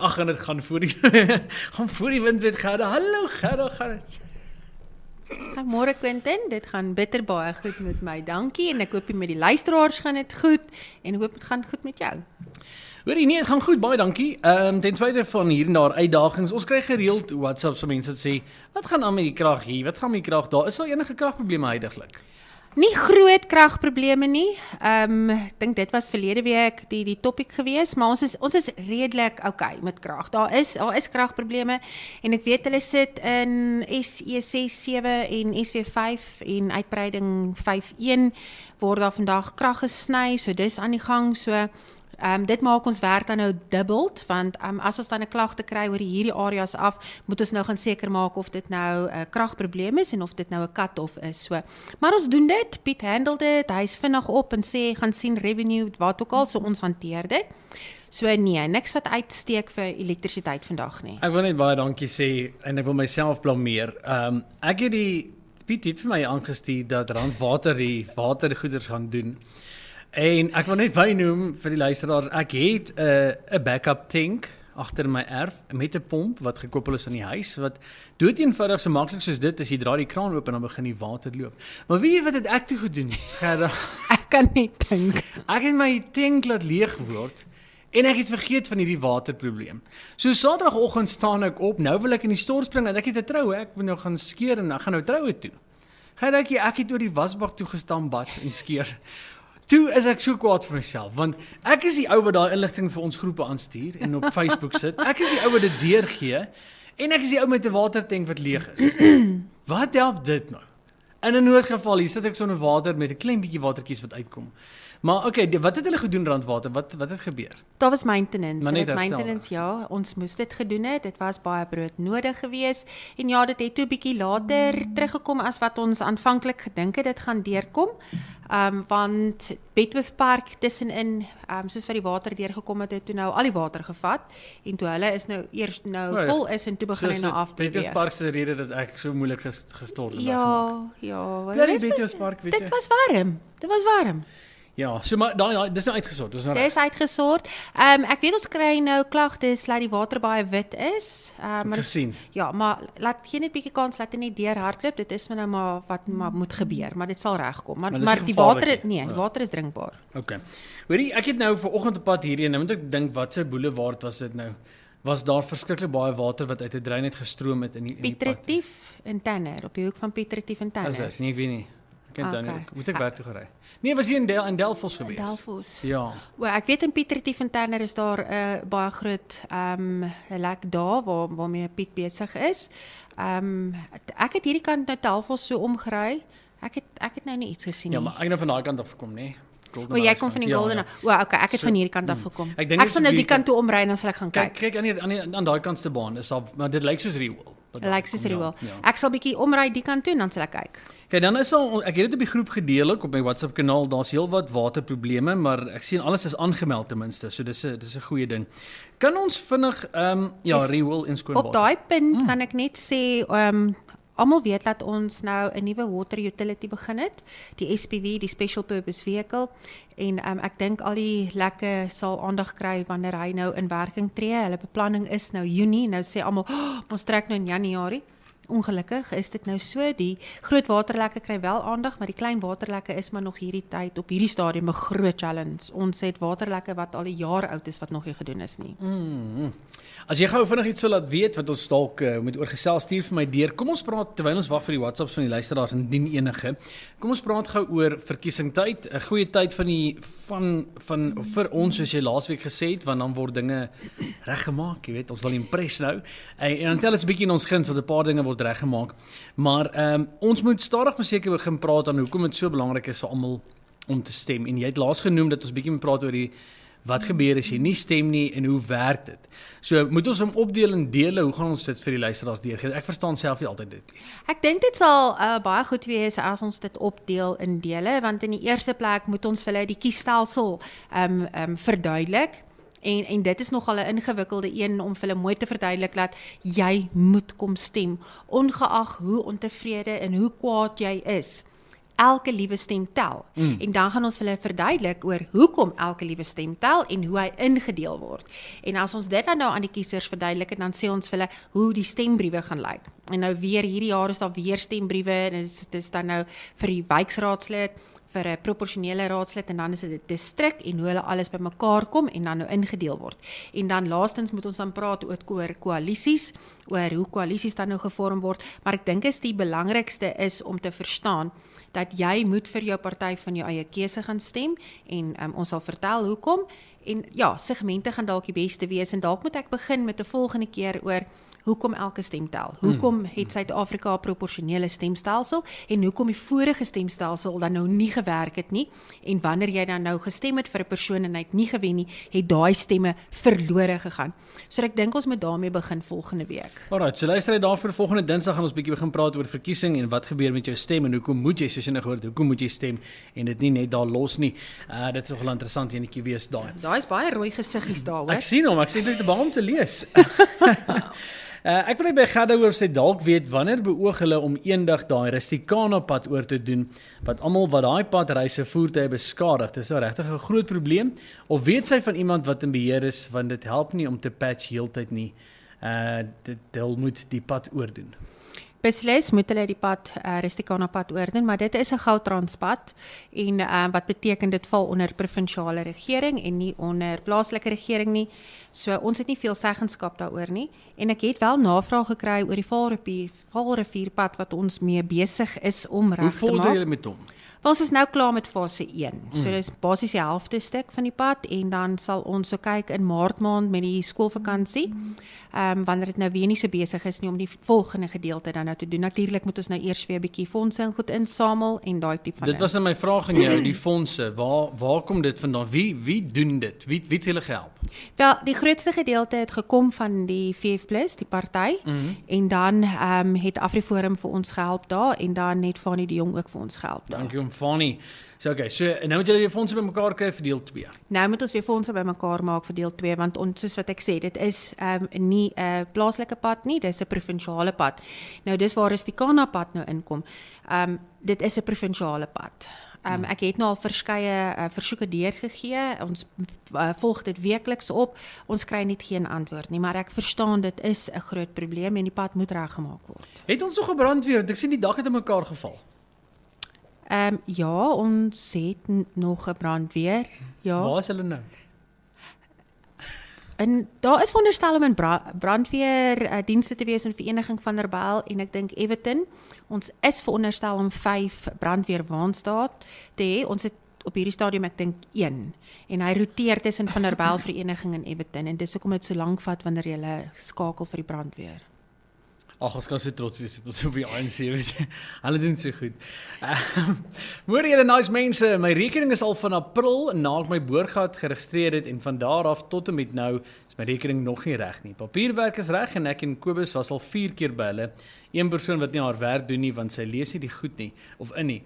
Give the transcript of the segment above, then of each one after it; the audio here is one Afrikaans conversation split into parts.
ag, en dit gaan voor die gaan voor die wind weet Gerda. Hallo Gerda, gaan dit. Môre Quentin, dit gaan bitter baie goed met my, dankie. En ek hoop met die luisteraars gaan dit goed. En ek hoop dit gaan goed met jou. Hoorie, nee, het gaan goed, baie dankie. Ten spyte van hier en daar uitdagings, ons kry gereeld WhatsApps van mense wat sê, wat gaan aan met die krag hier, wat gaan met die krag daar, is daar enige kragprobleme huidiglik? Nie groot kragprobleme nie. Ek dink dit was verlede week die topik gewees, maar ons is redelik okay met krag. Daar is kragprobleme en ek weet hulle sit in SE6, 7 en SW5 en uitbreiding 5.1 word daar vandag krag gesny, so dis aan die gang, so dit maak ons werk dan nou dubbeld, want as ons dan 'n klagte kry oor hierdie areas af, moet ons nou gaan seker maak of dit nou 'n kragprobleem is en of dit nou 'n cut-off is. So, maar ons doen dit, Piet handle dit, hy's vinnig op en sê gaan sien revenue wat ook al, so ons hanteer dit. So nee, niks wat uitsteek vir elektrisiteit vandag nie. Ek wil net baie dankie sê en ek wil myself blameer. Ek het Piet het vir my aangestuur dat Randwater die watergoeders gaan doen. En ek wil net bynoem vir die luisteraars, ek het 'n backup tank agter my erf met 'n pomp wat gekoppel is aan die huis, wat doeteenvoudig so maklik soos dit is, jy draai die kraan oop en dan begin die water loop. Maar weet jy wat het ek toe gedoen, Gerda? Ek kan nie dink. Ek het my tank laat leeg word en ek het vergeet van hierdie waterprobleem. So Saterdagoggend staan ek op, nou wil ek in die stort spring en ek het 'n troue, ek moet nou gaan skeer en ek gaan nou troue toe. Gerda, ek het oor die wasbak toe gestaan bad en skeer. Toe is ek so kwaad vir myself, want ek is die ou wat daai inligting vir ons groepe aanstuur en op Facebook sit. Ek is die ou wat dit deurgee en ek is die ou met 'n watertank wat leeg is. Wat help dit nou? In 'n noodgeval, hier sit ek sonder water met 'n klein bietjie watertjies wat uitkom. Maar okay, wat het hulle gedoen Randwater? Wat het gebeur? Daar was maintenance. Maar net Maintenance, ja, ons moes dit gedoen het. Dit was baie broodnodig geweest en ja, dit het toe 'n bietjie later teruggekom as wat ons aanvanklik gedink het dit gaan deurkom. Want Betwis Park tussenin, soos wat die water deurgekom het toe nou al die water gevat en toe hulle is nou eers vol is en toe begin hy nou af te Betwis Park se rede dat ek so moeilik gestort het. Ja. Die Betwis Park, weet jy. Dit was warm. Ja, so maar dis nou uitgesort. Dis nou reg. Dis uitgesort. Ek weet ons kry nou klagtes dat die water baie wit is. Maar gesien. Ja, maar laat geen net bietjie kans laat dit net deur hardloop. Dit is nou maar wat moet gebeur, maar dit sal regkom. Maar die water die water is drinkbaar. Okay. Hoorie, ek het nou vanoggend op pad hierheen, nou moet ek dink wat se boulevard was dit nou? Was daar verskriklik baie water wat uit 'n drein het gestroom het in die pad? Piet Retief en Tanner, op die hoek van Piet Retief en Tanner. Is dit? Nee, ek weet nie. Moet ek werk toe gery? Nee, was hier in Delfos gewees. Delfos. Ja. Wel, ek weet in Piet Retief en Tanner is daar 'n baie groot lek daar waarmee Piet besig is. Ek het hierdie kant nou Delfos so omgery. Ek het nou nie iets gesien nie. Ja, maar ek nou van daai kant af gekom, nee. Maar jy kom van die Golden. Ja. Okay, ek het van hierdie kant af gekom. Ek sal nou die kant toe omry en dan sal ek gaan kyk. Kyk aan daai kant se baan is al, maar dit lyk soos Rewell. Lyk soos Rewell. Ek sal bietjie omry die kant toe en dan sal ek kyk. Kyk, dan is al, ek het dit op die groep gedeel ook op my WhatsApp kanaal. Daar's heelwat waterprobleme, maar ek sien alles is aangemeld ten minste. So dis 'n goeie ding. Kan ons vinnig Rewell en skoon water. Op daai punt kan ek net sê almal weet dat ons nou 'n nuwe water utility begin het, die SPV, die Special Purpose Vehicle, en ek dink al die lekke sal aandag kry wanneer hy nou in werking tree. Hulle beplanning is nou Junie, nou sê almal, ons trek nou in Januarie. Ongelukkig is dit nou so, die groot waterlekke kry wel aandag, maar die klein waterlekke is maar nog hierdie tyd, op hierdie stadium 'n groot challenge. Ons het waterlekke wat al 'n jaar oud is, wat nog nie gedoen is nie. As jy gou vinnig iets wil laat weet, wat ons dalk moet oorgesels, stuur vir my deur. Kom ons praat, terwyl ons wag vir die WhatsApps van die luisteraars indien enige, kom ons praat gou oor verkiesingtyd, 'n goeie tyd van vir ons, soos jy laasweek gesê het, want dan word dinge reggemaak, jy weet, ons wil impress nou, en dan tel ons 'n bietjie in ons guns, dat 'n paar dinge word reggemaak, maar ons moet stadig maar seker begin praat aan hoekom dit so belangrik is vir almal om te stem, en jy het laas genoem dat ons bietjie moet praat oor wat gebeur as jy nie stem nie en hoe werk dit? So moet ons hom opdeel in dele, hoe gaan ons dit vir die luisteraars deurgee? Ek verstaan self nie altyd dit nie. Ek dink dit sal baie goed wees as ons dit opdeel in dele, want in die eerste plek moet ons vir hulle die kiesstelsel verduidelik. En dit is nogal 'n ingewikkelde een om vir hulle mooi te verduidelik dat jy moet kom stem, ongeag hoe ontevrede en hoe kwaad jy is. elke liewe stem tel. En dan gaan ons vir hulle verduidelik oor hoekom elke liewe stem tel en hoe hy ingedeel word. En as ons dit dan nou aan die kiesers verduidelik, en dan sê ons vir hulle hoe die stembriewe gaan lyk. En nou weer hierdie jaar is daar weer stembriewe, en dit is dan nou vir die wijkraadslid, vir 'n proporsionele raadslid, en dan is dit 'n distrik en hoe hulle alles bymekaar kom en dan nou ingedeel word. En dan laastens moet ons dan praat oor koalisies, oor hoe koalisies dan nou gevorm word, maar ek dink is die belangrikste is om te verstaan dat jy moet vir jou party van jou eie keuse gaan stem en ons sal vertel hoekom. En ja, segmente gaan dalk die beste wees en dalk moet ek begin met 'n volgende keer oor hoekom elke stem tel. Hoekom het Suid-Afrika 'n proporsionele stemstelsel en hoekom die vorige stemstelsel dan nou nie gewerk het nie en wanneer jy dan nou gestem het vir 'n persoon en hy het nie gewen nie, het daai stemme verlore gegaan. So ek dink ons moet daarmee begin volgende week. Alright, so luister jy daarvoor volgende Dinsdag gaan ons bietjie begin praat oor verkiesing en wat gebeur met jou stem en hoekom moet jy, soos jy nou gehoor het, hoekom moet jy stem en dit nie net daar los nie. Dit is nogal interessant enetjie wees daai. Daai is baie rooi gesiggies daar, hoor. Ek sien hom, ek sien dit baie om te lees. Ek wil net by Gerda hoor of sy dalk weet wanneer beoog hulle om eendag daai Rusticana pad oor te doen wat almal wat daai pad reise voertuie beskadig. Dis nou regtig 'n groot probleem. Of weet sy van iemand wat in beheer is, want dit help nie om te patch heeltyd nie. Hulle moet die pad oordoen. Beslis moet hulle die pad, Rusticana pad oordoen, maar dit is 'n Gautrainspad en wat beteken dit val onder provinsiale regering en nie onder plaaslike regering nie. So ons het nie veel seggenskap daaroor nie en ek het wel navraag gekry oor die Vaalrivierpad wat ons mee besig is om reg te maak. Hoe vorder julle met hom? Ons is nou klaar met fase 1. So dis basies die helfte stuk van die pad en dan sal ons so kyk in Maart maand met die skoolvakansie. Wanneer dit nou weer nie so besig is nie om die volgende gedeelte dan nou te doen. Natuurlik moet ons nou eers weer 'n bietjie fondse en goed insamel en daai tipe van Dit was my vraag aan jou, die fondse. Waar kom dit vandaan? Wie doen dit? Wie het julle gehelp? Wel, die grootste gedeelte het gekom van die VF+, die party, en dan het AfriForum vir ons gehelp daar en dan het Fanie die Jong ook vir ons gehelp daar. Dankie om Fanie. So nou moet julle die fondse bymekaar kry vir deel 2. Nou moet ons weer fondse bymekaar maak vir deel 2 want ons soos wat ek sê, dit is nie 'n plaaslike pad nie, dis 'n provinsiale pad. Nou dis waar Rusticana pad nou inkom. Dit is 'n provinsiale pad. Ek het nou al verskeie versoeke deurgegee. Ons volg dit weekliks op. Ons kry net geen antwoord nie, maar ek verstaan dit is 'n groot probleem en die pad moet reggemaak word. Het ons nog 'n brandweer? Want ek sien die dak het in mekaar geval. Ja, ons het nog 'n brandweer. Ja. Waar is hulle nou? En daar is veronderstel om in brandweer dienste te wees in Vereniging van der Bijl en ek dink Everton. Ons is veronderstel om 5 brandweerwaens daar te hê. Ons het op hierdie stadium ek dink 1 en hy roteer tussen Van der Bijl Vereniging en Everton en dis hoekom dit so lank vat wanneer jy skakel vir die brandweer. Ag, ons kan so trots wees op die ANC, weet jy. Hulle doen so goed. Hoor julle nice mense, my rekening is al van April na ek my boorgat geregistreer het en van daar af tot en met nou is my rekening nog nie reg nie. Papierwerk is reg en ek en Kobus was al 4 keer by hulle. Een persoon wat nie haar werk doen nie want sy lees nie die goed nie of in nie.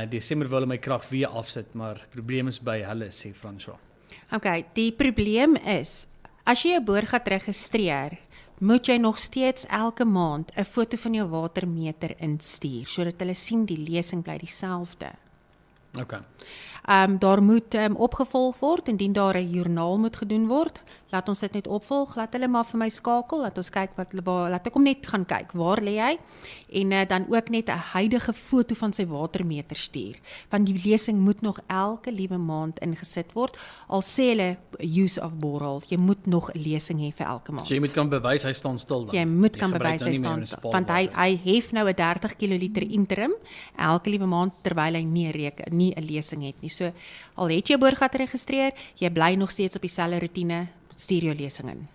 Desember wil hulle my krag weer afsit, maar probleem is by hulle, sê François. Okay, die probleem is as jy jou boorgat registreer, moet jy nog steeds elke maand 'n foto van jou watermeter instuur, sodat hulle sien die lesing bly dieselfde. Okay. Daar moet opgevolg word, indien daar 'n joernaal moet gedoen word, laat ons dit net opvolg, laat hulle maar vir my skakel, laat ons kyk laat ek hom net gaan kyk, waar lê hy, en dan ook net 'n huidige foto van sy watermeter stuur, want die lesing moet nog elke liewe maand ingesit word, al sê hulle use of borrel, jy moet nog 'n lesing hê vir elke maand. So jy moet kan bewys hy staan stil dan. Jy moet kan bewys hy staan stil, want hy hef nou 'n 30 kiloliter interim, elke liewe maand terwyl hy nie 'n lesing het nie. So, al het jy boorgat geregistreer, jy bly nog steeds op dieselfde roetine, stuur jou lesing in.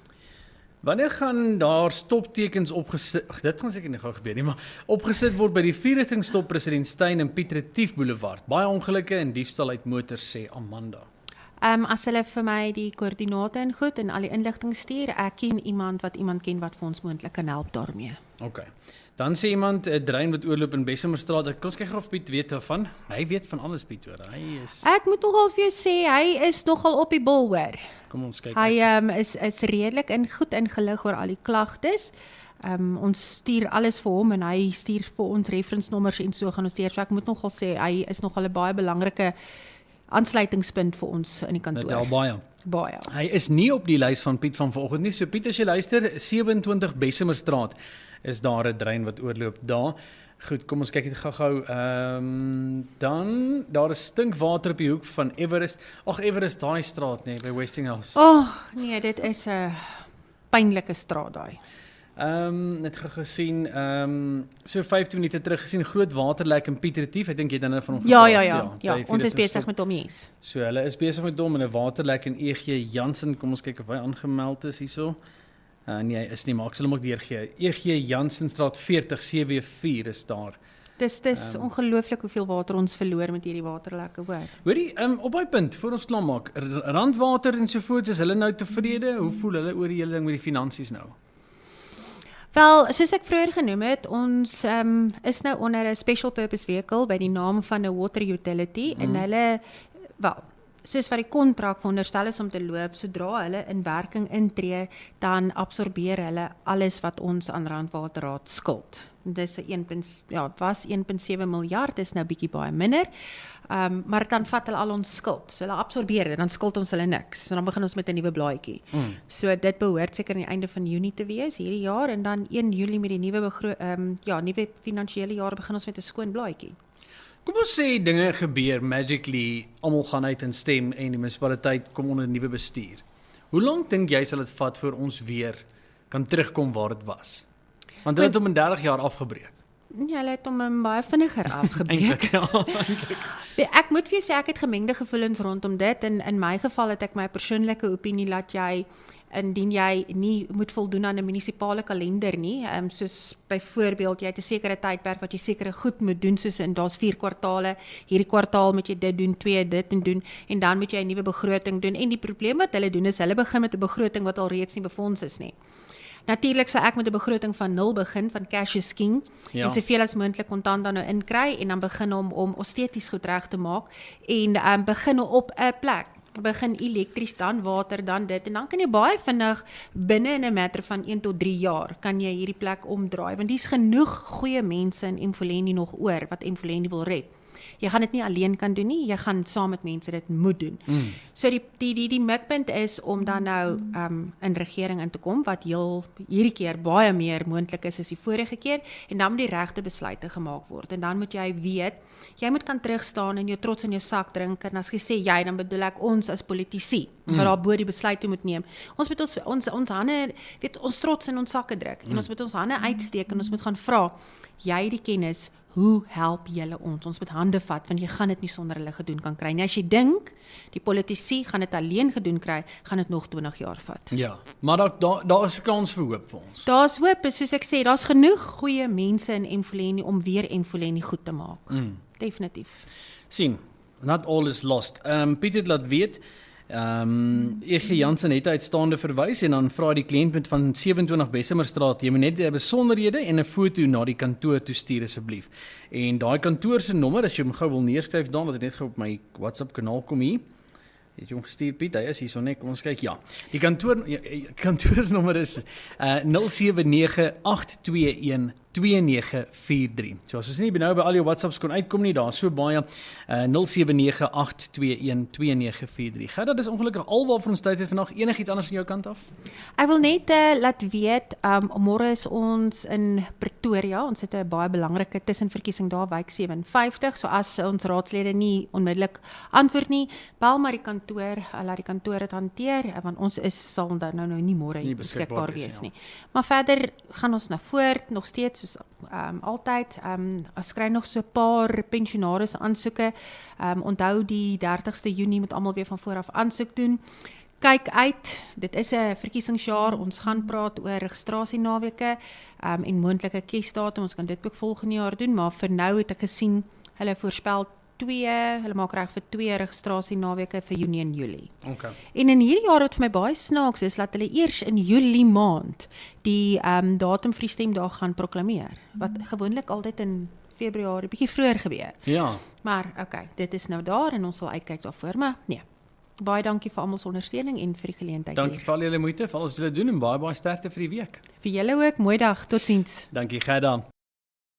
Wanneer gaan daar stoptekens opgesit, dit gaan seker nie gou gebeur nie, maar opgesit word by die 4-rigtingstop President Steyn en Piet Retief Boulevard. Baie ongelukke en diefstal uit motors, sê Amanda. As hulle vir my die koördinate en goed en al die inligting stuur, ek ken iemand ken wat vir ons moontlik kan help daarmee. OK. Dan sê iemand 'n drein wat oorloop in Bessemerstraat. Kom ons kyk of Piet weet daarvan. Hy weet van alles, Piet, hoor. Hy is Ek moet nogal vir jou sê, hy is nogal op die bol, hoor. Kom ons kyk. Hy is redelik goed ingelig oor al die klagtes. Ons stuur alles vir hom en hy stuur vir ons reference nommers en so gaan ons deur. So ek moet nogal sê, hy is nogal 'n baie belangrike aansluitingspunt vir ons in die kantoor. Dit al baie. Baie. Hy is nie op die lys van Piet van vanoggend nie. So Piet, as jy luister, 27 Bessemerstraat is daar 'n drein wat oorloop daar. Goed, kom ons kyk net gou-gou. Dan daar is stinkwater op die hoek van Everest. Ag, Everest, daai straat nê, by Westinghouse. Nee, dit is 'n pynlike straat daai. Net gesien, so 15 minute terug gesien groot waterlek in Piet Retief. Ek dink jy dan van hom Ja, ons is besig met hom, yes. So hulle is besig met hom en 'n waterlek in EG Jansen. Kom ons kyk of hy aangemeld is hierso. Nee, hy is nie, maar ek sal hom ook deurgee. EG Jansenstraat 40 CW4 is daar. Dis ongelooflik hoeveel water ons verloor met hierdie waterlekke, hoor. Hoorie, op daai punt, voor ons klaar maak, randwater en so voort, is hulle nou tevrede? Hoe voel hulle oor die hele ding met die finansies nou? Wel, soos ek vroeër genoem het, ons is nou onder 'n special purpose vehicle by die naam van 'n water utility en hulle, wel, soos wat die kontrak veronderstel is om te loop, sodra hulle in werking intree, dan absorbeer hulle alles wat ons aan Randwaterraad skuld. Dis 1.7 miljard, dis nou bietjie baie minder. Maar dan vat hulle al ons skuld. So hulle absorbeer dit, dan skuld ons hulle niks. So dan begin ons met 'n nuwe blaadjie. So dit behoort seker aan die einde van Junie te wees hierdie jaar en dan 1 Julie met die nuwe nuwe finansiële jaar begin ons met 'n skoon blaadjie. Kom ons sê dinge gebeur magically, almal gaan uit en stem en die munisipaliteit kom onder nuwe bestuur. Hoe lank dink jy sal dit vat voor ons weer kan terugkom waar dit was? Want hulle het hom in 30 jaar afgebreek. Ja, hulle het hom baie vinniger afgebreek. Eintlik, ja, eintlik. Ek moet vir jou sê, ek het gemengde gevoelens rondom dit en in my geval het ek my persoonlike opinie dat jy, indien jy nie moet voldoen aan 'n munisipale kalender nie, soos byvoorbeeld jy het 'n sekere tydperk wat jy sekere goed moet doen, soos en daar's 4 kwartaale, hierdie kwartaal moet jy dit doen, 2 dit en doen en dan moet jy 'n nuwe begroting doen en die probleem wat hulle doen is hulle begin met 'n begroting wat al reeds nie befonds is nie. Natuurlik sou ek met 'n begroting van 0 begin, van cash is king, en soveel as moontlik kontant dan nou inkry en dan begin om esteties goed reg te maak en begin op 'n plek. Begin elektries, dan water, dan dit en dan kan jy baie vinnig binne in 'n matter van 1 tot 3 jaar kan jy hierdie plek omdraai want dis genoeg goeie mense in Mfuleni nog oor wat Mfuleni wil red. Jy gaan dit nie alleen kan doen nie, jy gaan saam met mense dit moet doen. So die mikpunt is om dan nou in regering in te kom wat hierdie keer baie meer moontlik is as die vorige keer en dan moet die regte besluite gemaak word en dan moet jy weet, jy moet kan terugstaan en jou trots in jou sak drink en as jy sê jy, dan bedoel ek ons as politici wat daar bo die besluite moet neem. Ons moet ons hande, weet ons trots in ons sakke druk en ons moet ons hande uitsteek en ons moet gaan vra, jy die kennis, hoe help julle ons? Ons moet hande vat, want jy gaan dit nie sonder hulle gedoen kan kry. En as jy dink, die politici gaan dit alleen gedoen kry, gaan dit nog 20 jaar vat. Ja, maar daar is 'n kans vir hoop vir ons. Daar's hoop, soos ek sê, daar's genoeg goeie mense in Mfuleni om weer Mfuleni goed te maak. Definitief. Sien, not all is lost. Piet het laat weet, EG Jansen het uitstaande verwys en dan vra die kliënt van 27 Bessemerstraat, jy moet net 'n besonderhede en 'n foto na die kantoor toe stuur asseblief. En daai kantoor se nommer, as jy hom gou wil neerskryf dan, wat ek net gou op my WhatsApp kanaal kom hier. Het jy hom gestuur, Piet? Hy is hierso net, kom ons kyk, ja. Die kantoornommer is 07982122943. So as ons nie nou by al jou WhatsApps kon uitkom nie, daar so baie 07982122943. Gerda, dis ongelukkig alwaarvoor ons tyd het vandag. Enigiets anders van jou kant af? Ek wil net laat weet, môre is ons in Pretoria. Ons het 'n baie belangrike tussenverkiesing daar, wijk 57. So as ons raadslede nie onmiddellik antwoord nie, bel maar die kantoor, laat die kantoor dit hanteer, want ons sal dan nou nie môre beskikbaar wees nie. Maar verder gaan ons na voort, nog steeds soos altyd. Ons kry nog so 'n paar pensionaris aansoeke. Onthou die 30ste Junie moet almal weer van voor af aansoek doen. Kyk uit, dit is 'n verkiesingsjaar, ons gaan praat oor registrasienaweke en moontlike kiesdatum, ons kan dit ook volgende jaar doen, maar vir nou het ek gesien, hulle voorspel hulle maak reg vir 2 registrasie naweke vir Junie en Julie. Okay. En in hierdie jaar wat vir my baie snaaks is, dat hulle eers in Julie maand die datum vir die stemdag gaan proklameer, wat gewoonlik altyd in Februarie bietjie vroeër gebeur. Ja. Maar okay, dit is nou daar en ons sal uitkyk daarvoor, maar nee. Baie dankie vir almal se ondersteuning en vir die geleentheid Dankie hier. vir al julle moeite, vir alles wat julle doen en baie sterkte vir die week. Vir julle ook, mooi dag, totsiens. Dankie, Gerda.